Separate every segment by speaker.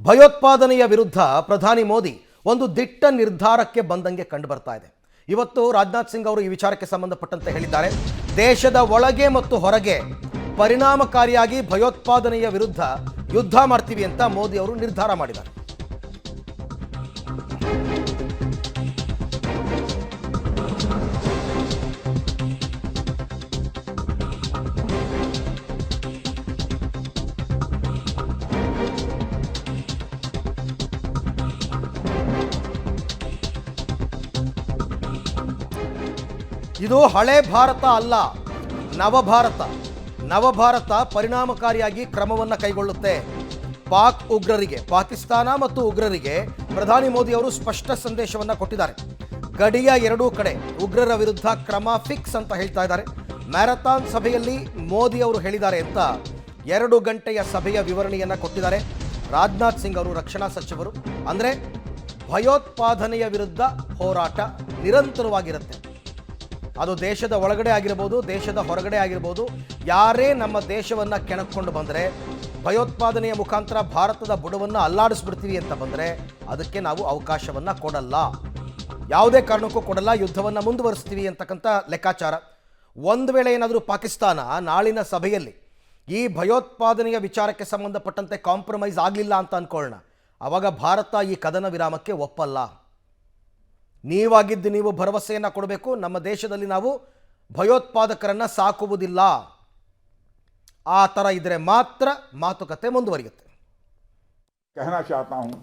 Speaker 1: ಭಯೋತ್ಪಾದನೆಯ ವಿರುದ್ಧ ಪ್ರಧಾನಿ ಮೋದಿ ಒಂದು ದಿಟ್ಟ ನಿರ್ಧಾರಕ್ಕೆ ಬಂದಂಗೆ ಕಂಡು ಬರ್ತಾ ಇದೆ. ಇವತ್ತು ರಾಜನಾಥ್ ಸಿಂಗ್ ಅವರು ಈ ವಿಚಾರಕ್ಕೆ ಸಂಬಂಧಪಟ್ಟಂತೆ ಹೇಳಿದ್ದಾರೆ. ದೇಶದ ಒಳಗೆ ಮತ್ತು ಹೊರಗೆ ಪರಿಣಾಮಕಾರಿಯಾಗಿ ಭಯೋತ್ಪಾದನೆಯ ವಿರುದ್ಧ ಯುದ್ಧ ಮಾಡ್ತೀವಿ ಅಂತ ಮೋದಿ ಅವರು ನಿರ್ಧಾರ ಮಾಡಿದ್ದಾರೆ. ಇದು ಹಳೆ ಭಾರತ ಅಲ್ಲ, ನವಭಾರತ. ನವಭಾರತ ಪರಿಣಾಮಕಾರಿಯಾಗಿ ಕ್ರಮವನ್ನು ಕೈಗೊಳ್ಳುತ್ತೆ. ಪಾಕ್ ಉಗ್ರರಿಗೆ, ಪಾಕಿಸ್ತಾನ ಮತ್ತು ಉಗ್ರರಿಗೆ ಪ್ರಧಾನಿ ಮೋದಿ ಅವರು ಸ್ಪಷ್ಟ ಸಂದೇಶವನ್ನು ಕೊಟ್ಟಿದ್ದಾರೆ. ಗಡಿಯ ಎರಡೂ ಕಡೆ ಉಗ್ರರ ವಿರುದ್ಧ ಕ್ರಮ ಫಿಕ್ಸ್ ಅಂತ ಹೇಳ್ತಾ ಇದ್ದಾರೆ. ಮ್ಯಾರಥಾನ್ ಸಭೆಯಲ್ಲಿ ಮೋದಿ ಅವರು ಹೇಳಿದ್ದಾರೆ ಅಂತ 2 ಗಂಟೆಯ ಸಭೆಯ ವಿವರಣೆಯನ್ನು ಕೊಟ್ಟಿದ್ದಾರೆ. ರಾಜನಾಥ್ ಸಿಂಗ್ ಅವರು ರಕ್ಷಣಾ ಸಚಿವರು. ಅಂದರೆ ಭಯೋತ್ಪಾದನೆಯ ವಿರುದ್ಧ ಹೋರಾಟ ನಿರಂತರವಾಗಿರುತ್ತೆ. ಅದು ದೇಶದ ಒಳಗಡೆ ಆಗಿರ್ಬೋದು, ದೇಶದ ಹೊರಗಡೆ ಆಗಿರ್ಬೋದು. ಯಾರೇ ನಮ್ಮ ದೇಶವನ್ನು ಕೆಣಕೊಂಡು ಬಂದರೆ, ಭಯೋತ್ಪಾದನೆಯ ಮುಖಾಂತರ ಭಾರತದ ಬುಡವನ್ನು ಅಲ್ಲಾಡಿಸ್ಬಿಡ್ತೀವಿ ಅಂತ ಬಂದರೆ ಅದಕ್ಕೆ ನಾವು ಅವಕಾಶವನ್ನು ಕೊಡಲ್ಲ, ಯಾವುದೇ ಕಾರಣಕ್ಕೂ ಕೊಡಲ್ಲ, ಯುದ್ಧವನ್ನು ಮುಂದುವರಿಸ್ತೀವಿ ಅಂತಕ್ಕಂಥ ಲೆಕ್ಕಾಚಾರ. ಒಂದು ವೇಳೆ ಏನಾದರೂ ಪಾಕಿಸ್ತಾನ ನಾಳಿನ ಸಭೆಯಲ್ಲಿ ಈ ಭಯೋತ್ಪಾದನೆಯ ವಿಚಾರಕ್ಕೆ ಸಂಬಂಧಪಟ್ಟಂತೆ ಕಾಂಪ್ರಮೈಸ್ ಆಗಲಿಲ್ಲ ಅಂತ ಅಂದ್ಕೊಳ್ಳೋಣ, ಆವಾಗ ಭಾರತ ಈ ಕದನ ವಿರಾಮಕ್ಕೆ ಒಪ್ಪಲ್ಲ. ನೀವಾಗಿದ್ದು ನೀವು ಭರವಸೆಯನ್ನು ಕೊಡಬೇಕು, ನಮ್ಮ ದೇಶದಲ್ಲಿ ನಾವು ಭಯೋತ್ಪಾದಕರನ್ನು ಸಾಕುವುದಿಲ್ಲ. ಆ ಥರ ಇದ್ರೆ ಮಾತ್ರ ಮಾತುಕತೆ ಮುಂದುವರಿಯುತ್ತೆ.
Speaker 2: कहना चाहता हूं,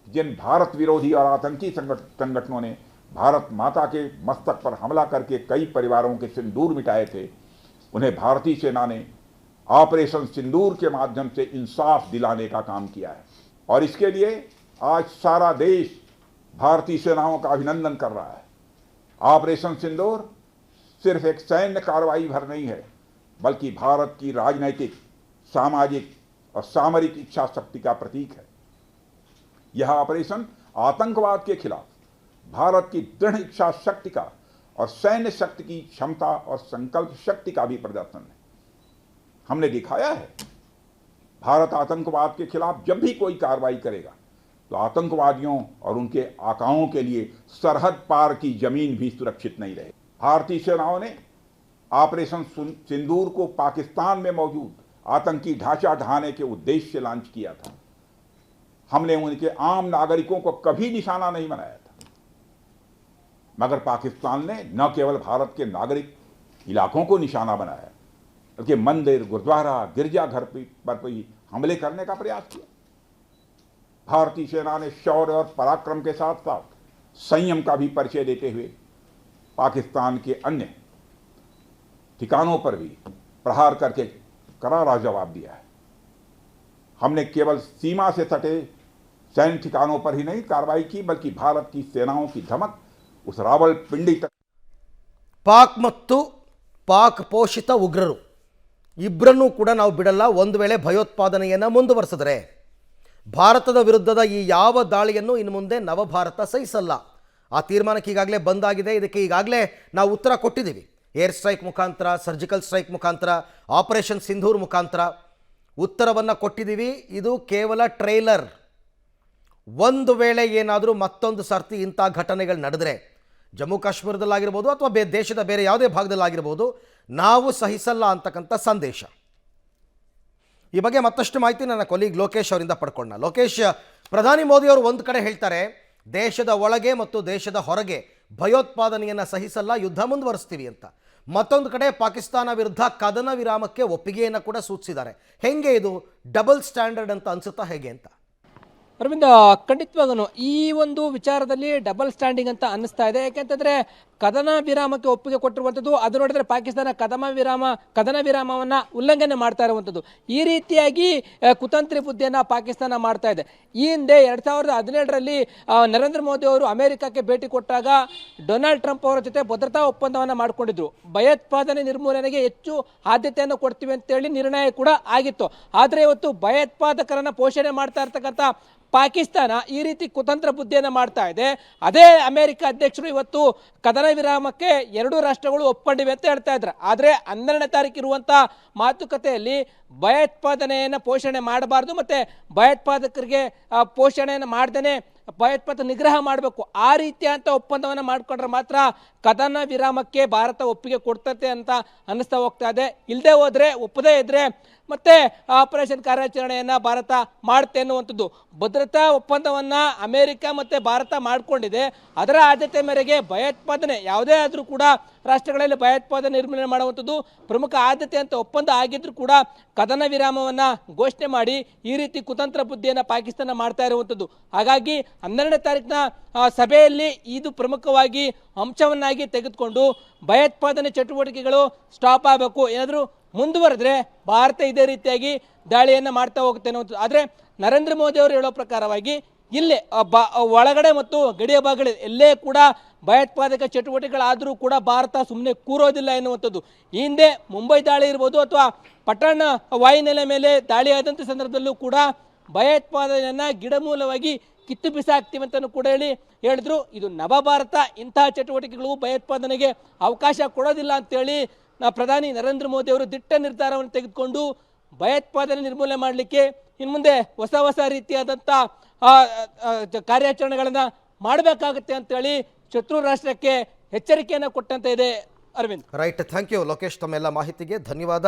Speaker 2: जिन भारत विरोधी और आतंकी संगठनों ने भारत माता के मस्तक पर हमला करके कई परिवारों के सिंदूर मिटाए थे, उन्हें भारतीय सेना ने ऑपरेशन सिंदूर के माध्यम से इंसाफ दिलाने का काम किया है। और इसके लिए आज सारा देश भारतीय सेनाओं का अभिनंदन कर रहा है। ऑपरेशन सिंदूर सिर्फ एक सैन्य कार्रवाई भर नहीं है, बल्कि भारत की राजनैतिक, सामाजिक और सामरिक इच्छा शक्ति का प्रतीक है। यह ऑपरेशन आतंकवाद के खिलाफ भारत की दृढ़ इच्छा शक्ति का और सैन्य शक्ति की क्षमता और संकल्प शक्ति का भी प्रदर्शन है। हमने दिखाया है, भारत आतंकवाद के खिलाफ जब भी कोई कार्रवाई करेगा तो आतंकवादियों और उनके आकाओं के लिए सरहद पार की जमीन भी सुरक्षित नहीं रहे। भारतीय सेनाओं ने ऑपरेशन सिंदूर को पाकिस्तान में मौजूद आतंकी ढांचा ढहाने के उद्देश्य से लॉन्च किया था। हमने उनके आम नागरिकों को कभी निशाना नहीं बनाया था, मगर पाकिस्तान ने न केवल भारत के नागरिक इलाकों को निशाना बनाया, बल्कि मंदिर, गुरुद्वारा, गिरजाघर पर भी हमले करने का प्रयास किया। भारतीय सेना ने शौर्य और पराक्रम के साथ साथ संयम का भी परिचय देते हुए पाकिस्तान के अन्य ठिकानों पर भी प्रहार करके करारा जवाब दिया है। हमने केवल सीमा से सटे सैन्य ठिकानों पर ही नहीं कार्रवाई की, बल्कि भारत की सेनाओं की धमक उस रावलपिंडी तक।
Speaker 1: ಪಾಕ್ ಮತ್ತು ಪಾಕ್ ಪೋಷಿತ ಉಗ್ರರು ಇಬ್ಬರನ್ನೂ ಕೂಡ ನಾವು ಬಿಡಲ್ಲ. ಒಂದು ವೇಳೆ ಭಯೋತ್ಪಾದನೆಯನ್ನು ಮುಂದುವರಿಸಿದ್ರೆ ಭಾರತದ ವಿರುದ್ಧದ ಈ ಯಾವ ದಾಳಿಯನ್ನು ಇನ್ನು ಮುಂದೆ ನವಭಾರತ ಸಹಿಸಲ್ಲ. ಆ ತೀರ್ಮಾನಕ್ಕೆ ಈಗಾಗಲೇ ಬಂದಾಗಿದೆ. ಇದಕ್ಕೆ ಈಗಾಗಲೇ ನಾವು ಉತ್ತರ ಕೊಟ್ಟಿದ್ದೀವಿ. ಏರ್ ಸ್ಟ್ರೈಕ್ ಮುಖಾಂತರ, ಸರ್ಜಿಕಲ್ ಸ್ಟ್ರೈಕ್ ಮುಖಾಂತರ, ಆಪರೇಷನ್ ಸಿಂಧೂರ್ ಮುಖಾಂತರ ಉತ್ತರವನ್ನು ಕೊಟ್ಟಿದ್ದೀವಿ. ಇದು ಕೇವಲ ಟ್ರೇಲರ್. ಒಂದು ವೇಳೆ ಏನಾದರೂ ಮತ್ತೊಂದು ಸರ್ತಿ ಇಂಥ ಘಟನೆಗಳು ನಡೆದರೆ ಜಮ್ಮು ಕಾಶ್ಮೀರದಲ್ಲಾಗಿರ್ಬೋದು ಅಥವಾ ದೇಶದ ಬೇರೆ ಯಾವುದೇ ಭಾಗದಲ್ಲಾಗಿರ್ಬೋದು, ನಾವು ಸಹಿಸಲ್ಲ ಅಂತಕ್ಕಂಥ ಸಂದೇಶ. ಈ ಬಗ್ಗೆ ಮತ್ತಷ್ಟು ಮಾಹಿತಿ ನನ್ನ ಕೊಲೀಗ್ ಲೋಕೇಶ್ ಅವರಿಂದ ಪಡ್ಕೊಂಡ. ಲೋಕೇಶ್, ಪ್ರಧಾನಿ ಮೋದಿ ಅವರು ಒಂದು ಕಡೆ ಹೇಳ್ತಾರೆ ದೇಶದ ಒಳಗೆ ಮತ್ತು ದೇಶದ ಹೊರಗೆ ಭಯೋತ್ಪಾದನೆಯನ್ನು ಸಹಿಸಲ್ಲ, ಯುದ್ಧ ಮುಂದುವರಿಸ್ತೀವಿ ಅಂತ. ಮತ್ತೊಂದು ಕಡೆ ಪಾಕಿಸ್ತಾನ ವಿರುದ್ಧ ಕದನ ವಿರಾಮಕ್ಕೆ ಒಪ್ಪಿಗೆಯನ್ನು ಕೂಡ ಸೂಚಿಸಿದ್ದಾರೆ. ಹೆಂಗೆ ಇದು ಡಬಲ್ ಸ್ಟ್ಯಾಂಡರ್ಡ್ ಅಂತ ಅನ್ಸುತ್ತಾ, ಹೇಗೆ ಅಂತ?
Speaker 3: ಅರವಿಂದ, ಖಂಡಿತವಾಗೂ ಈ ಒಂದು ವಿಚಾರದಲ್ಲಿ ಡಬಲ್ ಸ್ಟ್ಯಾಂಡಿಂಗ್ ಅಂತ ಅನ್ನಿಸ್ತಾ ಇದೆ. ಯಾಕೆಂತಂದ್ರೆ ಕದನ ವಿರಾಮಕ್ಕೆ ಒಪ್ಪಿಗೆ ಕೊಟ್ಟಿರುವಂಥದ್ದು, ಅದು ನೋಡಿದ್ರೆ ಪಾಕಿಸ್ತಾನ ಕದನ ವಿರಾಮವನ್ನು ಉಲ್ಲಂಘನೆ ಮಾಡ್ತಾ ಇರುವಂಥದ್ದು. ಈ ರೀತಿಯಾಗಿ ಕುತಂತ್ರಿ ಬುದ್ಧಿಯನ್ನು ಪಾಕಿಸ್ತಾನ ಮಾಡ್ತಾ ಇದೆ. ಈ ಹಿಂದೆ 2017ರಲ್ಲಿ ನರೇಂದ್ರ ಮೋದಿ ಅವರು ಅಮೆರಿಕಕ್ಕೆ ಭೇಟಿ ಕೊಟ್ಟಾಗ ಡೊನಾಲ್ಡ್ ಟ್ರಂಪ್ ಅವರ ಜೊತೆ ಭದ್ರತಾ ಒಪ್ಪಂದವನ್ನು ಮಾಡಿಕೊಂಡಿದ್ರು. ಭಯೋತ್ಪಾದನೆ ನಿರ್ಮೂಲನೆಗೆ ಹೆಚ್ಚು ಆದ್ಯತೆಯನ್ನು ಕೊಡ್ತೀವಿ ಅಂತೇಳಿ ನಿರ್ಣಯ ಕೂಡ ಆಗಿತ್ತು. ಆದರೆ ಇವತ್ತು ಭಯೋತ್ಪಾದಕರನ್ನು ಪೋಷಣೆ ಮಾಡ್ತಾ ಇರ್ತಕ್ಕಂಥ ಪಾಕಿಸ್ತಾನ ಈ ರೀತಿ ಕುತಂತ್ರ ಬುದ್ಧಿಯನ್ನು ಮಾಡ್ತಾ ಇದೆ. ಅದೇ ಅಮೆರಿಕ ಅಧ್ಯಕ್ಷರು ಇವತ್ತು ಕದನ ವಿರಾಮಕ್ಕೆ ಎರಡೂ ರಾಷ್ಟ್ರಗಳು ಒಪ್ಕೊಂಡಿವೆ ಅಂತ ಹೇಳ್ತಾ ಇದ್ರು. ಆದರೆ 12ನೇ ತಾರೀಕು ಇರುವಂಥ ಮಾತುಕತೆಯಲ್ಲಿ ಭಯೋತ್ಪಾದನೆಯನ್ನು ಪೋಷಣೆ ಮಾಡಬಾರ್ದು, ಮತ್ತು ಭಯೋತ್ಪಾದಕರಿಗೆ ಪೋಷಣೆಯನ್ನು ಮಾಡ್ದೇ ಭಯೋತ್ಪಾದಕ ನಿಗ್ರಹ ಮಾಡಬೇಕು, ಆ ರೀತಿಯಂಥ ಒಪ್ಪಂದವನ್ನು ಮಾಡಿಕೊಂಡ್ರೆ ಮಾತ್ರ ಕದನ ವಿರಾಮಕ್ಕೆ ಭಾರತ ಒಪ್ಪಿಗೆ ಕೊಡ್ತತೆ ಅಂತ ಅನ್ನಿಸ್ತಾ ಹೋಗ್ತಾ ಇದೆ. ಇಲ್ಲದೆ ಹೋದರೆ, ಒಪ್ಪದೇ ಇದ್ದರೆ ಮತ್ತೆ ಆಪರೇಷನ್ ಕಾರ್ಯಾಚರಣೆಯನ್ನು ಭಾರತ ಮಾಡುತ್ತೆ ಅನ್ನುವಂಥದ್ದು. ಭದ್ರತಾ ಒಪ್ಪಂದವನ್ನು ಅಮೆರಿಕ ಮತ್ತು ಭಾರತ ಮಾಡಿಕೊಂಡಿದೆ. ಅದರ ಆದ್ಯತೆ ಮೇರೆಗೆ ಭಯೋತ್ಪಾದನೆ ಯಾವುದೇ ಆದರೂ ಕೂಡ ರಾಷ್ಟ್ರಗಳಲ್ಲಿ ಭಯೋತ್ಪಾದನೆ ನಿರ್ಮೂಲನೆ ಮಾಡುವಂಥದ್ದು ಪ್ರಮುಖ ಆದ್ಯತೆ ಅಂತ ಒಪ್ಪಂದ ಆಗಿದ್ರೂ ಕೂಡ ಕದನ ವಿರಾಮವನ್ನು ಘೋಷಣೆ ಮಾಡಿ ಈ ರೀತಿ ಕುತಂತ್ರ ಬುದ್ಧಿಯನ್ನು ಪಾಕಿಸ್ತಾನ ಮಾಡ್ತಾ ಇರುವಂಥದ್ದು. ಹಾಗಾಗಿ 12ನೇ ತಾರೀಕಿನ ಸಭೆಯಲ್ಲಿ ಇದು ಪ್ರಮುಖವಾಗಿ ಅಂಶವನ್ನಾಗಿ ತೆಗೆದುಕೊಂಡು ಭಯೋತ್ಪಾದನೆ ಚಟುವಟಿಕೆಗಳು ಸ್ಟಾಪ್ ಆಗಬೇಕು, ಏನಾದರೂ ಮುಂದುವರೆದ್ರೆ ಭಾರತ ಇದೇ ರೀತಿಯಾಗಿ ದಾಳಿಯನ್ನು ಮಾಡ್ತಾ ಹೋಗುತ್ತೆ ಅನ್ನೋದು. ಆದರೆ ನರೇಂದ್ರ ಮೋದಿ ಅವರು ಹೇಳೋ ಪ್ರಕಾರವಾಗಿ ಇಲ್ಲೇ ಒಳಗಡೆ ಮತ್ತು ಗಡಿಯ ಭಾಗಗಳಲ್ಲಿ ಎಲ್ಲೇ ಕೂಡ ಭಯೋತ್ಪಾದಕ ಚಟುವಟಿಕೆಗಳಾದರೂ ಕೂಡ ಭಾರತ ಸುಮ್ಮನೆ ಕೂರೋದಿಲ್ಲ ಎನ್ನುವಂಥದ್ದು. ಈ ಹಿಂದೆ ಮುಂಬೈ ದಾಳಿ ಇರ್ಬೋದು ಅಥವಾ ಪಟ್ಟಣ ವಾಯುನೆಲೆ ಮೇಲೆ ದಾಳಿ ಆದಂಥ ಸಂದರ್ಭದಲ್ಲೂ ಕೂಡ ಭಯೋತ್ಪಾದನೆಯನ್ನು ಗಿಡಮೂಲವಾಗಿ ಕಿತ್ತು ಬಿಸಾಕ್ತೀವಿ ಅಂತಲೂ ಕೂಡ ಹೇಳಿದ್ರು. ಇದು ನವಭಾರತ, ಇಂತಹ ಚಟುವಟಿಕೆಗಳು ಭಯೋತ್ಪಾದನೆಗೆ ಅವಕಾಶ ಕೊಡೋದಿಲ್ಲ ಅಂತೇಳಿ ಪ್ರಧಾನಿ ನರೇಂದ್ರ ಮೋದಿ ಅವರು ದಿಟ್ಟ ನಿರ್ಧಾರವನ್ನು ತೆಗೆದುಕೊಂಡು ಭಯೋತ್ಪಾದನೆ ನಿರ್ಮೂಲನೆ ಮಾಡಲಿಕ್ಕೆ ಇನ್ನು ಮುಂದೆ ಹೊಸ ರೀತಿಯಾದಂಥ ಕಾರ್ಯಾಚರಣೆಗಳನ್ನು ಮಾಡಬೇಕಾಗುತ್ತೆ ಅಂತೇಳಿ ಶತ್ರು ರಾಷ್ಟ್ರಕ್ಕೆ ಎಚ್ಚರಿಕೆಯನ್ನು ಕೊಟ್ಟಂತೆ ಇದೆ. Aravind.
Speaker 1: Right, thank you Lokesh, ತಮ್ಮೆಲ್ಲ ಮಾಹಿತಿಗೆ ಧನ್ಯವಾದ.